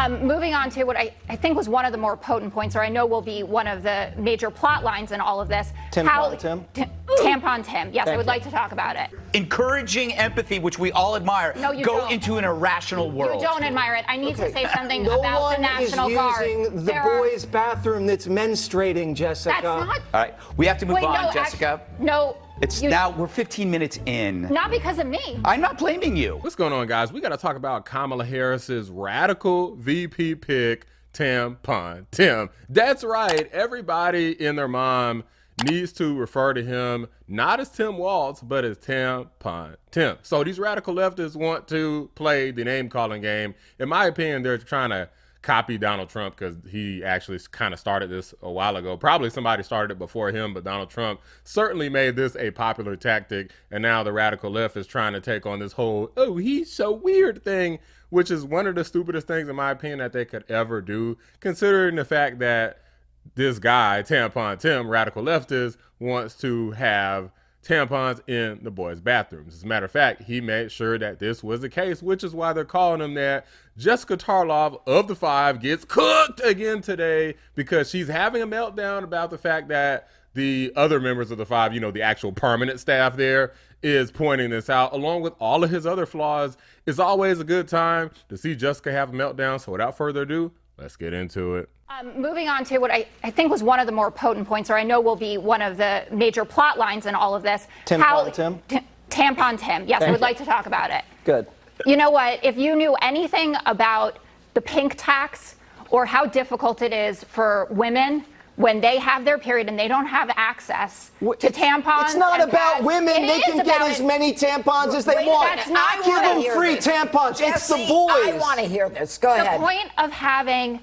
Moving on to what I think was one of the more potent points, or I know will be one of the major plot lines in all of this. Tampon Tim? Tampon Tim. Yes, I would like to talk about it. Encouraging empathy, which we all admire, no, you go don't. into an irrational world. You don't admire it. I need to say something about the National Guard. No one is using the boys' bathroom that's menstruating, Jessica. That's not. All right, we have to move on, no, Jessica. No. Now we're 15 minutes in. Not because of me. I'm not blaming you. What's going on, guys? We got to talk about Kamala Harris's radical VP pick, Tampon Tim. That's right. Everybody and their mom needs to refer to him not as Tim Walz, but as Tampon Tim. So these radical leftists want to play the name calling game. In my opinion, they're trying to copy Donald Trump because he actually kind of started this a while ago. Probably somebody started it before him, but Donald Trump certainly made this a popular tactic. And now the radical left is trying to take on this whole, oh, he's so weird thing, which is one of the stupidest things, in my opinion, that they could ever do, considering the fact that this guy, Tampon Tim, radical leftist, wants to have tampons in the boys' bathrooms. As a matter of fact, he made sure that this was the case, which is why they're calling him that. Jessica Tarlov of the Five gets cooked again today because she's having a meltdown about the fact that the other members of the Five, you know, the actual permanent staff there, is pointing this out, along with all of his other flaws. It's always a good time to see Jessica have a meltdown. So without further ado, let's get into it. Moving on to what I think was one of the more potent points, or I know will be one of the major plot lines in all of this. Tampon Tim? Tampon Tim. Yes, I would like to talk about it. Good. You know what? If you knew anything about the pink tax or how difficult it is for women when they have their period and they don't have access to tampons. It's not about women. They can get as many tampons as they want. That's not Give them free tampons. It's the boys. I want to hear this. Go ahead. The point of having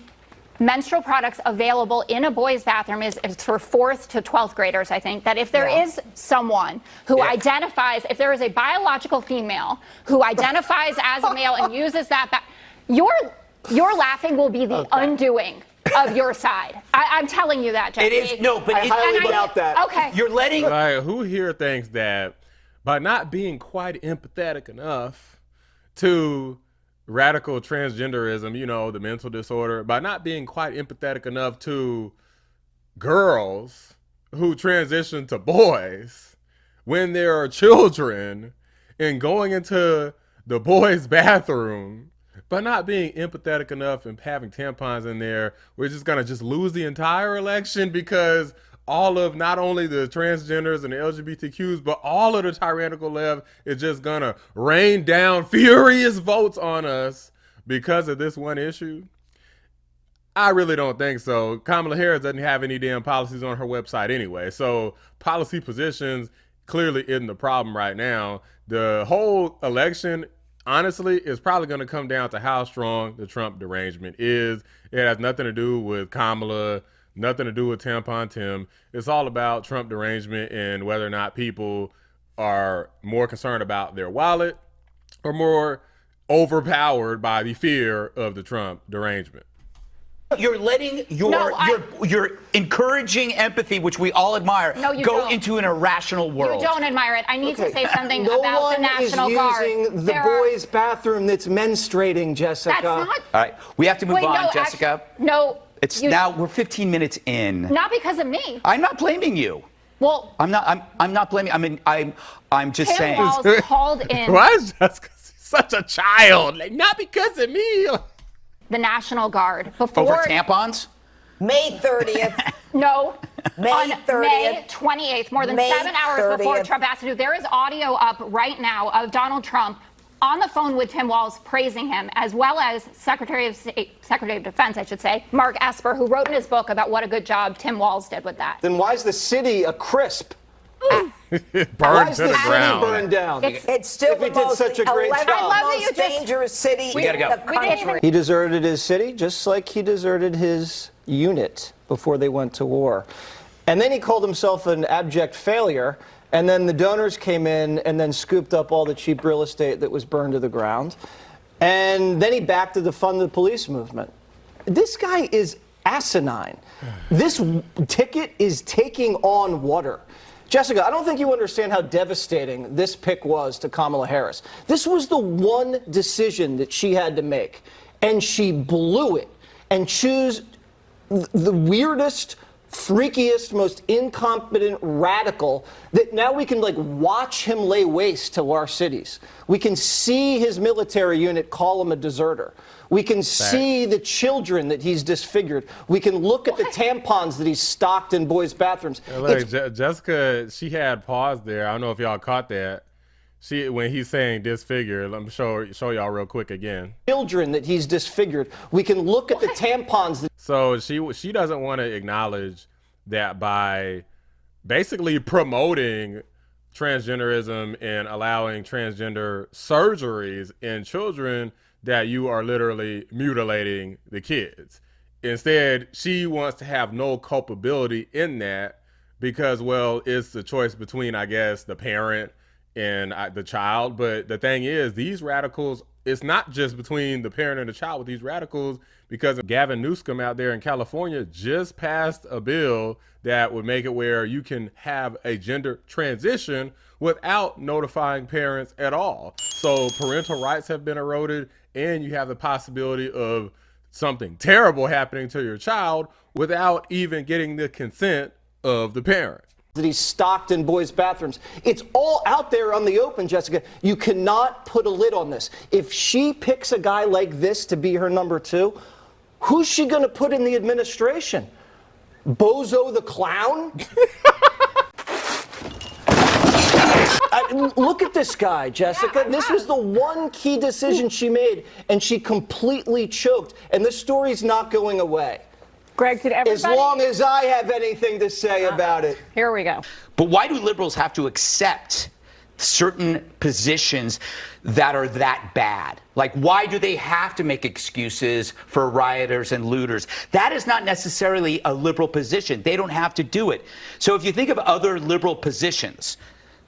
menstrual products available in a boy's bathroom is for 4th to 12th graders, I think, that if there is someone who identifies, if there is a biological female who identifies as a male and uses that, your laughing will be the undoing of your side. I'm telling you that, Jesse. It is, no, but I highly doubt that. Okay. You're letting... Who here thinks that by not being quite empathetic enough to radical transgenderism, you know, the mental disorder, by not being quite empathetic enough to girls who transition to boys when there are children and going into the boys' bathroom, by not being empathetic enough and having tampons in there, we're just going to just lose the entire election because all of not only the transgenders and the LGBTQs, but all of the tyrannical left is just going to rain down furious votes on us because of this one issue? I really don't think so. Kamala Harris doesn't have any damn policies on her website anyway. So policy positions clearly isn't the problem right now. The whole election, honestly, is probably going to come down to how strong the Trump derangement is. It has nothing to do with Kamala, nothing to do with Tampon Tim. It's all about Trump derangement and whether or not people are more concerned about their wallet or more overpowered by the fear of the Trump derangement. You're letting you're encouraging empathy, which we all admire, go into an irrational world. You don't admire it. I need to say something about the National Guard. No one is using the boys' bathroom that's menstruating, Jessica. That's not. All right, we have to move on, Jessica. Now we're 15 minutes in. Not because of me. I'm not blaming you. Well, I'm not blaming. I mean, I'm just saying. Tim Walz called in. Why is Jessica such a child? Like, not because of me. The National Guard over tampons? May 30th. No. May on 30th. May 28th, more than 7 hours before Trump asked to do. There is audio up right now of Donald Trump on the phone with Tim Walz praising him, as well as Secretary of Defense, I should say, Mark Esper, who wrote in his book about what a good job Tim Walz did with that. Then why is the city a crisp? Burned to the ground. Burned down. It's still the most, such a great job. most dangerous city in the country. He deserted his city just like he deserted his unit before they went to war. And then he called himself an abject failure. And then the donors came in and then scooped up all the cheap real estate that was burned to the ground. And then he backed to the fund the police movement. This guy is asinine. This ticket is taking on water. Jessica, I don't think you understand how devastating this pick was to Kamala Harris. This was the one decision that she had to make. and she blew it and chose the weirdest, freakiest, most incompetent radical that now we can like watch him lay waste to our cities. We can see his military unit call him a deserter. We can see the children that he's disfigured. We can look at the tampons that he's stocked in boys' bathrooms. Look, Jessica, she had pause there. I don't know if y'all caught that. When he's saying disfigured, let me show y'all real quick again. Children that he's disfigured. We can look at the tampons. So she doesn't want to acknowledge that by basically promoting transgenderism and allowing transgender surgeries in children that you are literally mutilating the kids. Instead, she wants to have no culpability in that because, well, it's the choice between, I guess, the parent and the child. But the thing is, these radicals, it's not just between the parent and the child with these radicals, because Gavin Newsom out there in California just passed a bill that would make it where you can have a gender transition without notifying parents at all. So parental rights have been eroded, and you have the possibility of something terrible happening to your child without even getting the consent of the parent. That he's stocked in boys' bathrooms. It's all out there on the open, Jessica. You cannot put a lid on this. If she picks a guy like this to be her number two, who's she going to put in the administration? Bozo the clown? Look at this guy, Jessica. This was the one key decision she made, and she completely choked. And this story's not going away. Greg, did everybody... As long as I have anything to say about it. Here we go. But why do liberals have to accept certain positions that are that bad? Like, why do they have to make excuses for rioters and looters? That is not necessarily a liberal position. They don't have to do it. So if you think of other liberal positions,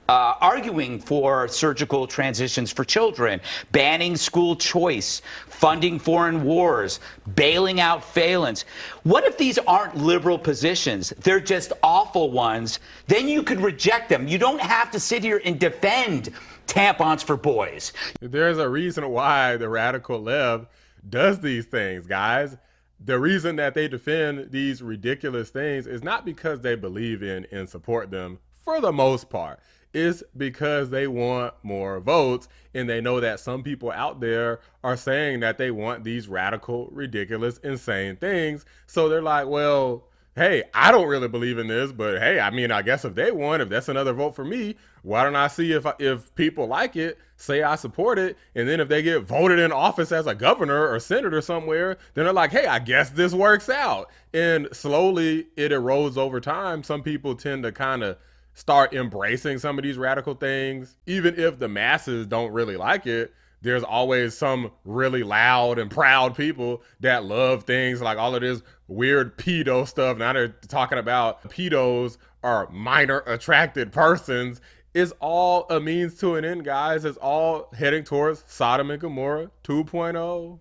arguing for surgical transitions for children, banning school choice, funding foreign wars, bailing out felons. What if these aren't liberal positions? They're just awful ones. Then you could reject them. You don't have to sit here and defend tampons for boys. There's a reason why the radical left does these things, guys. The reason that they defend these ridiculous things is not because they believe in and support them for the most part. It's because they want more votes, and they know that some people out there are saying that they want these radical, ridiculous, insane things. So they're like, well, hey, I don't really believe in this, but hey, I mean, I guess if they won, if that's another vote for me, why don't I see if people like it, say I support it, and then if they get voted in office as a governor or senator somewhere, then they're like, hey, I guess this works out. And slowly it erodes over time. Some people tend to kind of start embracing some of these radical things. Even if the masses don't really like it, there's always some really loud and proud people that love things like all of this weird pedo stuff. Now they're talking about pedos are minor attracted persons. It's all a means to an end, guys. It's all heading towards Sodom and Gomorrah 2.0.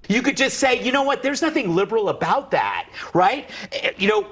You could just say, you know what, there's nothing liberal about that, right? You know,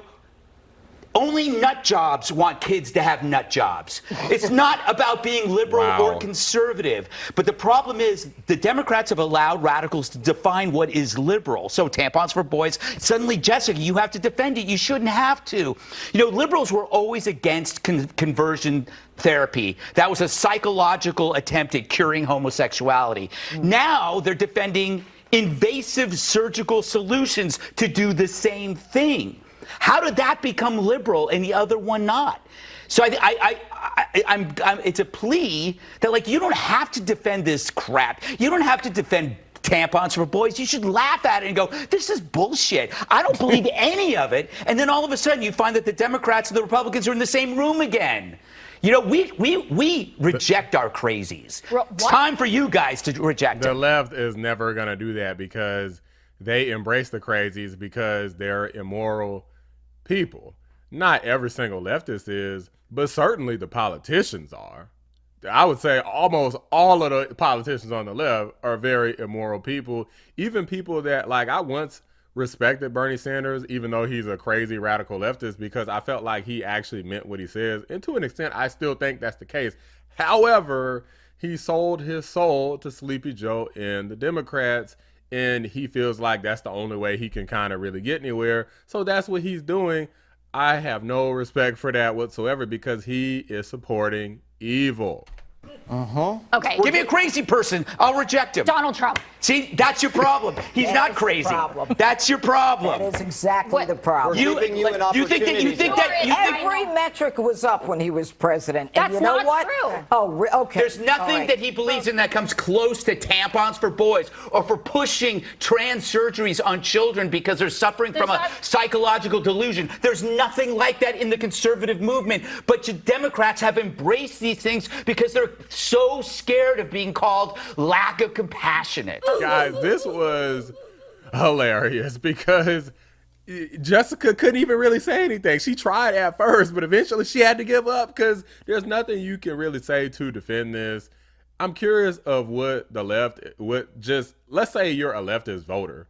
only nut jobs want kids to have nut jobs. It's not about being liberal or conservative. But the problem is the Democrats have allowed radicals to define what is liberal. So tampons for boys. Suddenly, Jessica, you have to defend it. You shouldn't have to. You know, liberals were always against conversion therapy. That was a psychological attempt at curing homosexuality. Now they're defending invasive surgical solutions to do the same thing. How did that become liberal and the other one not? So it's a plea that, like, you don't have to defend this crap. You don't have to defend tampons for boys. You should laugh at it and go, this is bullshit. I don't believe any of it. And then all of a sudden you find that the Democrats and the Republicans are in the same room again. You know, we reject our crazies. It's time for you guys to reject them. The left is never going to do that because they embrace the crazies because they're immoral people. Not every single leftist is, but certainly the politicians are. I would say almost all of the politicians on the left are very immoral people. Even people that, like, I once respected Bernie Sanders, even though he's a crazy radical leftist, because I felt like he actually meant what he says. And to an extent, I still think that's the case. However, he sold his soul to Sleepy Joe and the Democrats. and he feels like that's the only way he can kind of really get anywhere. So that's what he's doing. I have no respect for that whatsoever because he is supporting evil. Okay. Give me a crazy person. I'll reject him. Donald Trump. See, that's your problem. He's That not is the crazy. problem. That's your problem. That is exactly the problem. We're giving you an you think that Every metric was up when he was president. And That's you know not what? true. Oh, okay. there's nothing All right. that he believes in that comes close to tampons for boys or for pushing trans surgeries on children because they're suffering from a psychological delusion. There's nothing like that in the conservative movement. But you Democrats have embraced these things because they're so scared of being called lack of compassionate. Guys, this was hilarious because Jessica couldn't even really say anything. She tried at first, but eventually she had to give up because there's nothing you can really say to defend this. I'm curious of what the left, let's say you're a leftist voter.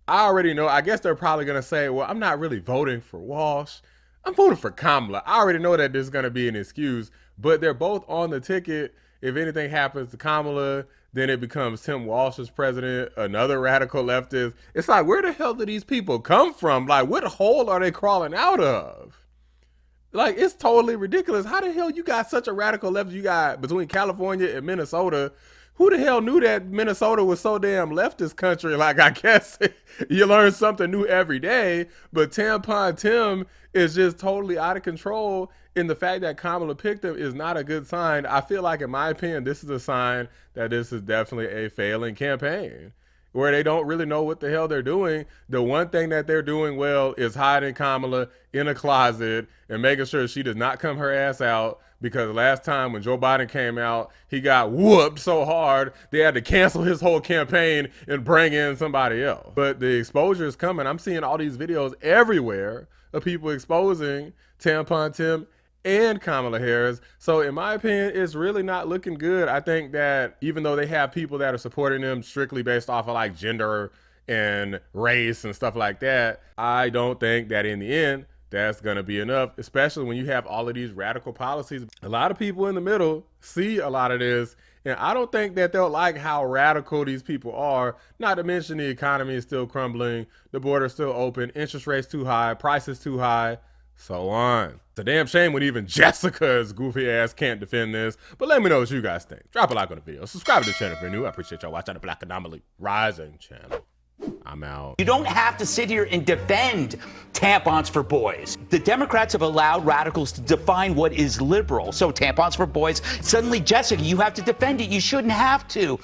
I already know, I guess they're probably going to say, well, I'm not really voting for Walsh. I'm voting for Kamala. I already know that there's going to be an excuse, but they're both on the ticket. If anything happens to Kamala, then it becomes Tim Walz as president, another radical leftist. It's like, where the hell do these people come from? Like, what hole are they crawling out of? Like, it's totally ridiculous. How the hell you got such a radical left you got between California and Minnesota? Who the hell knew that Minnesota was so damn leftist country? Like, I guess you learn something new every day, but Tampon Tim is just totally out of control. And the fact that Kamala picked him is not a good sign. I feel like, in my opinion, this is a sign that this is definitely a failing campaign where they don't really know what the hell they're doing. The one thing that they're doing well is hiding Kamala in a closet and making sure she does not come her ass out, because last time when Joe Biden came out, he got whooped so hard they had to cancel his whole campaign and bring in somebody else. But the exposure is coming. I'm seeing all these videos everywhere of people exposing Tampon Tim and Kamala Harris. So in my opinion, it's really not looking good. I think that even though they have people that are supporting them strictly based off of like gender and race and stuff like that, I don't think that in the end that's gonna be enough, especially when you have all of these radical policies. A lot of people in the middle see a lot of this, and I don't think that they'll like how radical these people are, not to mention the economy is still crumbling, the border's still open, interest rates too high, prices too high, so on. It's a damn shame when even Jessica's goofy ass can't defend this, but let me know what you guys think. Drop a like on the video, subscribe to the channel if you're new. I appreciate y'all watching the Black Anomaly Rising channel. I'm out. You don't have to sit here and defend tampons for boys. The Democrats have allowed radicals to define what is liberal. So tampons for boys, suddenly, Jessica, you have to defend it. You shouldn't have to.